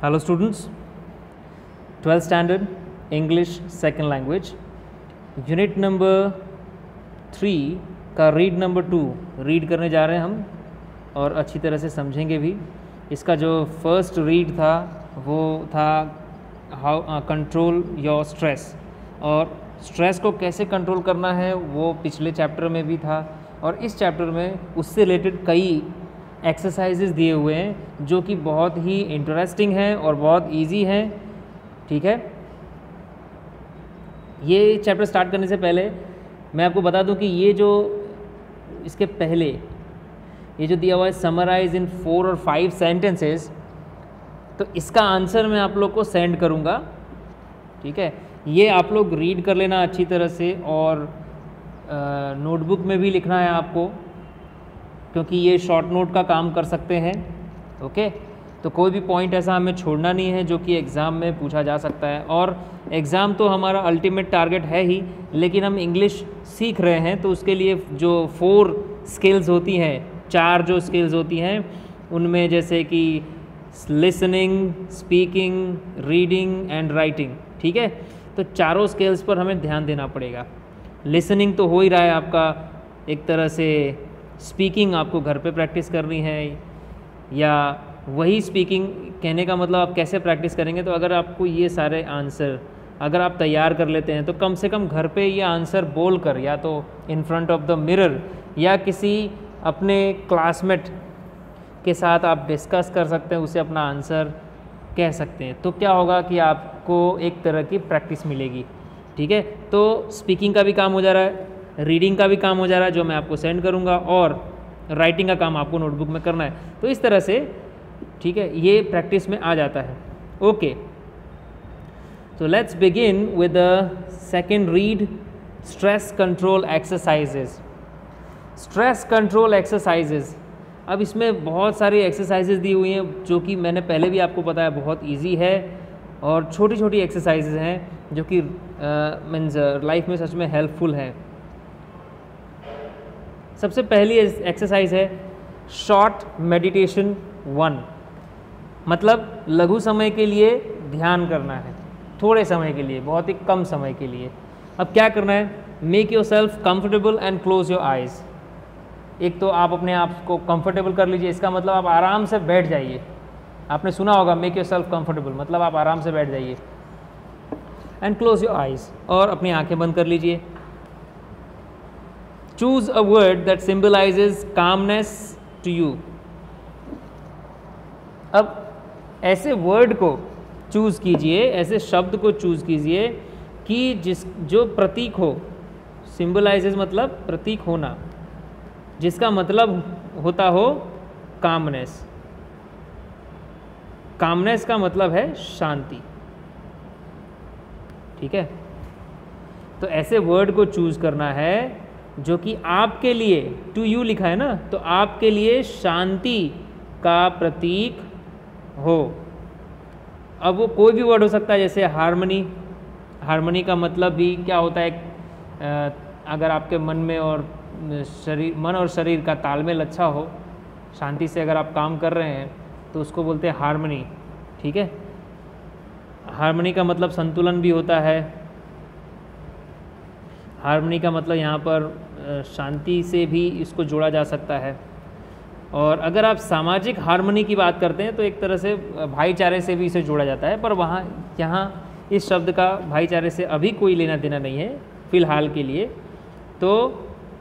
Hello students, 12th standard English second language unit number 3 का read number 2 read करने जा रहे हैं हम और अच्छी तरह से समझेंगे भी। इसका जो फर्स्ट रीड था वो था हाउ कंट्रोल योर स्ट्रेस, और स्ट्रेस को कैसे कंट्रोल करना है वो पिछले चैप्टर में भी था, और इस चैप्टर में उससे रिलेटेड कई एक्सरसाइजेज दिए हुए हैं जो कि बहुत ही इंटरेस्टिंग हैं और बहुत इजी हैं। ठीक है, ये चैप्टर स्टार्ट करने से पहले मैं आपको बता दूं कि ये जो इसके पहले ये जो दिया हुआ है समराइज इन 4 और 5 सेंटेंसेस, तो इसका आंसर मैं आप लोग को सेंड करूँगा। ठीक है, ये आप लोग रीड कर लेना अच्छी तरह से, और नोटबुक में भी लिखना है आपको, क्योंकि ये शॉर्ट नोट का काम कर सकते हैं। ओके, तो कोई भी पॉइंट ऐसा हमें छोड़ना नहीं है जो कि एग्ज़ाम में पूछा जा सकता है। और एग्ज़ाम तो हमारा अल्टीमेट टारगेट है ही, लेकिन हम इंग्लिश सीख रहे हैं तो उसके लिए जो 4 स्किल्स होती हैं, 4 जो स्किल्स होती हैं उनमें जैसे कि listening, speaking, reading and writing. ठीक है, तो चारों स्किल्स पर हमें ध्यान देना पड़ेगा। लिसनिंग तो हो ही रहा है आपका, एक तरह से स्पीकिंग आपको घर पे प्रैक्टिस करनी है, या वही स्पीकिंग कहने का मतलब आप कैसे प्रैक्टिस करेंगे। तो अगर आपको ये सारे आंसर अगर आप तैयार कर लेते हैं तो कम से कम घर पे ये आंसर बोल कर, या तो in front of the mirror या किसी अपने क्लासमेट के साथ आप डिस्कस कर सकते हैं, उसे अपना आंसर कह सकते हैं। तो क्या होगा कि आपको एक तरह की प्रैक्टिस मिलेगी। ठीक है, तो स्पीकिंग का भी काम हो जा रहा है, रीडिंग का भी काम हो जा रहा है जो मैं आपको सेंड करूंगा, और राइटिंग का काम आपको नोटबुक में करना है। तो इस तरह से ठीक है, ये प्रैक्टिस में आ जाता है। ओके, तो let's begin with the second read, stress control exercises. Stress control exercises, अब इसमें बहुत सारी एक्सरसाइजेज दी हुई हैं जो कि मैंने पहले भी आपको बताया बहुत इजी है, और छोटी छोटी एक्सरसाइजेज हैं जो कि मीन्स लाइफ में सच में हेल्पफुल है। सबसे पहली एक्सरसाइज है शॉर्ट मेडिटेशन 1, मतलब लघु समय के लिए ध्यान करना है, थोड़े समय के लिए, बहुत ही कम समय के लिए। अब क्या करना है, make your self comfortable and close your eyes. एक तो आप अपने आप को कंफर्टेबल कर लीजिए, इसका मतलब आप आराम से बैठ जाइए। आपने सुना होगा मेक योर सेल्फ कंफर्टेबल, मतलब आप आराम से बैठ जाइए। एंड क्लोज योर आइज़, और अपनी आंखें बंद कर लीजिए। Choose a word that symbolises calmness to you. अब ऐसे वर्ड को चूज़ कीजिए, ऐसे शब्द को चूज़ कीजिए कि जो प्रतीक हो, सिंबलाइजेज मतलब प्रतीक होना, जिसका मतलब होता हो कामनेस। कामनेस का मतलब है शांति। ठीक है, तो ऐसे वर्ड को चूज़ करना है जो कि आपके लिए, टू यू लिखा है ना, तो आपके लिए शांति का प्रतीक हो। अब वो कोई भी वर्ड हो सकता है, जैसे हार्मनी। हार्मनी का मतलब भी क्या होता है, अगर आपके मन में और मन और शरीर का तालमेल अच्छा हो, शांति से अगर आप काम कर रहे हैं तो उसको बोलते हैं हार्मनी। ठीक है, हार्मनी का मतलब संतुलन भी होता है। हार्मनी का मतलब यहाँ पर शांति से भी इसको जोड़ा जा सकता है। और अगर आप सामाजिक हार्मनी की बात करते हैं तो एक तरह से भाईचारे से भी इसे जोड़ा जाता है, पर यहाँ इस शब्द का भाईचारे से अभी कोई लेना देना नहीं है फ़िलहाल के लिए। तो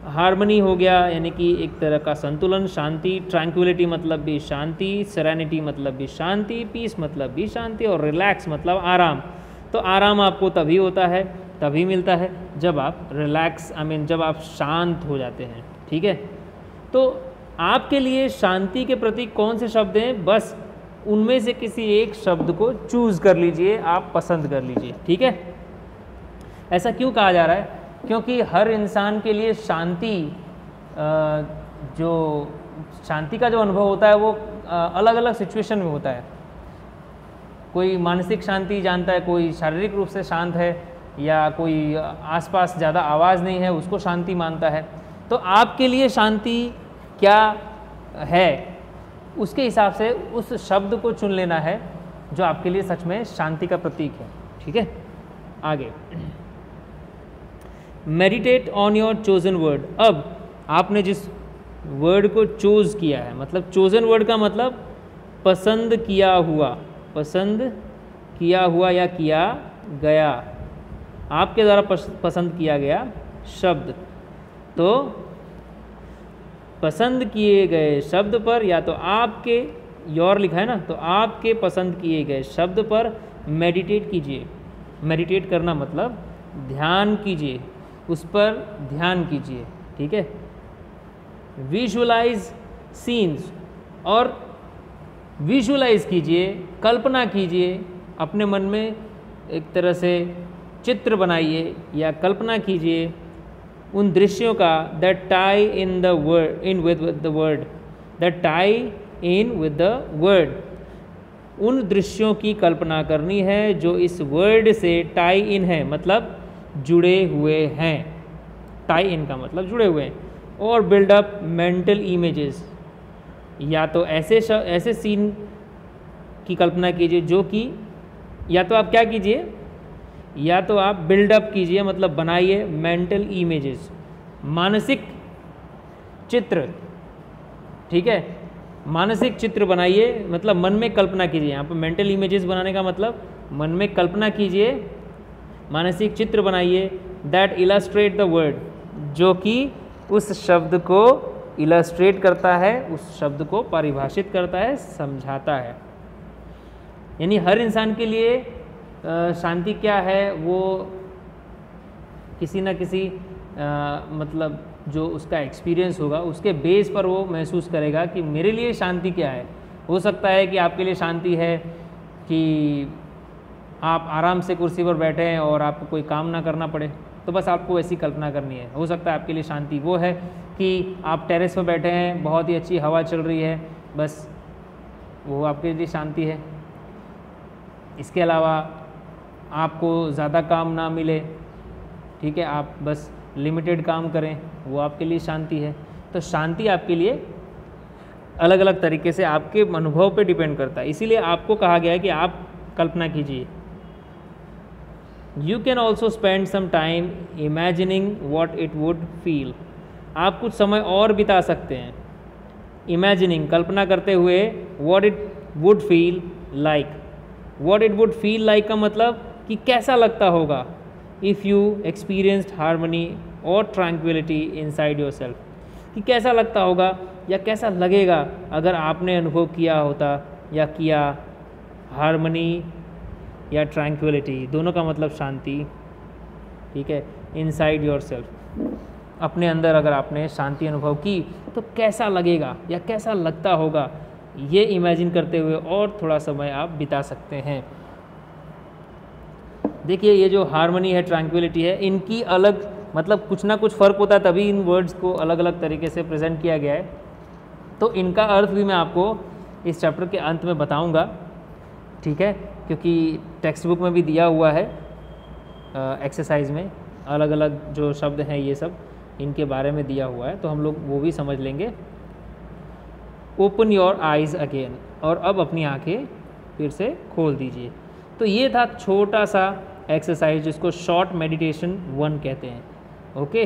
हार्मनी हो गया यानी कि एक तरह का संतुलन, शांति। ट्रैंक्विलिटी मतलब भी शांति, सेरेनिटी मतलब भी शांति, पीस मतलब भी शांति, और रिलैक्स मतलब आराम। तो आराम आपको तभी होता है, तभी मिलता है जब आप रिलैक्स, जब आप शांत हो जाते हैं। ठीक है, तो आपके लिए शांति के प्रति कौन से शब्द हैं, बस उनमें से किसी एक शब्द को चूज़ कर लीजिए, आप पसंद कर लीजिए। ठीक है, ऐसा क्यों कहा जा रहा है, क्योंकि हर इंसान के लिए शांति, जो शांति का जो अनुभव होता है वो अलग अलग सिचुएशन में होता है। कोई मानसिक शांति जानता है, कोई शारीरिक रूप से शांत है, या कोई आसपास ज़्यादा आवाज़ नहीं है उसको शांति मानता है। तो आपके लिए शांति क्या है, उसके हिसाब से उस शब्द को चुन लेना है जो आपके लिए सच में शांति का प्रतीक है। ठीक है, आगे meditate on your chosen word. अब आपने जिस वर्ड को चूज किया है, मतलब चोजन वर्ड का मतलब पसंद किया हुआ, पसंद किया हुआ या किया गया, आपके द्वारा पसंद किया गया शब्द। तो पसंद किए गए शब्द पर, या तो आपके, योर लिखा है ना, तो आपके पसंद किए गए शब्द पर मेडिटेट कीजिए। मेडिटेट करना मतलब ध्यान कीजिए, उस पर ध्यान कीजिए। ठीक है, विजुअलाइज सीन्स, और विजुअलाइज कीजिए, कल्पना कीजिए, अपने मन में एक तरह से चित्र बनाइए या कल्पना कीजिए उन दृश्यों का, that tie in the word, in with the word, that tie in with the word. उन दृश्यों की कल्पना करनी है जो इस वर्ड से टाई इन है, मतलब जुड़े हुए हैं। टाई इन का मतलब जुड़े हुए हैं। और बिल्डअप मेंटल इमेजेस, या तो ऐसे सीन की कल्पना कीजिए जो कि, या तो आप क्या कीजिए, या तो आप बिल्डअप कीजिए, मतलब बनाइए मेंटल इमेजेस, मानसिक चित्र। ठीक है, मानसिक चित्र बनाइए, मतलब मन में कल्पना कीजिए। यहाँ पर मेंटल इमेजेस बनाने का मतलब मन में कल्पना कीजिए, मानसिक चित्र बनाइए, दैट इलस्ट्रेट द वर्ड, जो कि उस शब्द को इलस्ट्रेट करता है, उस शब्द को परिभाषित करता है, समझाता है। यानी हर इंसान के लिए शांति क्या है, वो किसी न किसी मतलब जो उसका एक्सपीरियंस होगा उसके बेस पर वो महसूस करेगा कि मेरे लिए शांति क्या है। हो सकता है कि आपके लिए शांति है कि आप आराम से कुर्सी पर बैठे हैं और आपको कोई काम ना करना पड़े, तो बस आपको ऐसी कल्पना करनी है। हो सकता है आपके लिए शांति वो है कि आप टेरेस पर बैठे हैं, बहुत ही अच्छी हवा चल रही है, बस वो आपके लिए शांति है। इसके अलावा आपको ज़्यादा काम ना मिले, ठीक है, आप बस लिमिटेड काम करें, वो आपके लिए शांति है। तो शांति आपके लिए अलग अलग तरीके से आपके अनुभव पे डिपेंड करता है। इसीलिए आपको कहा गया है कि आप कल्पना कीजिए। You can also spend some time imagining what it would feel. आप कुछ समय और बिता सकते हैं इमेजिनिंग, कल्पना करते हुए, what it would feel like. What it would feel like का मतलब कि कैसा लगता होगा, इफ़ यू एक्सपीरियंस्ड हार्मनी और ट्रैंक्विलिटी इनसाइड योर सेल्फ, कि कैसा लगता होगा या कैसा लगेगा अगर आपने अनुभव किया होता या किया हार्मनी या ट्रैंक्विलिटी, दोनों का मतलब शांति। ठीक है, इनसाइड योर सेल्फ, अपने अंदर अगर आपने शांति अनुभव की तो कैसा लगेगा या कैसा लगता होगा, ये इमेजिन करते हुए और थोड़ा समय आप बिता सकते हैं। देखिए, ये जो हार्मनी है, ट्रैंक्विलिटी है, इनकी अलग मतलब कुछ ना कुछ फ़र्क होता है, तभी इन वर्ड्स को अलग अलग तरीके से प्रेजेंट किया गया है। तो इनका अर्थ भी मैं आपको इस चैप्टर के अंत में बताऊंगा, ठीक है, क्योंकि टेक्स्ट बुक में भी दिया हुआ है एक्सरसाइज में अलग अलग जो शब्द हैं ये सब इनके बारे में दिया हुआ है, तो हम लोग वो भी समझ लेंगे। ओपन योर आइज़ अगेन, और अब अपनी आंखें फिर से खोल दीजिए। तो ये था छोटा सा एक्सरसाइज जिसको शॉर्ट मेडिटेशन 1 कहते हैं। ओके।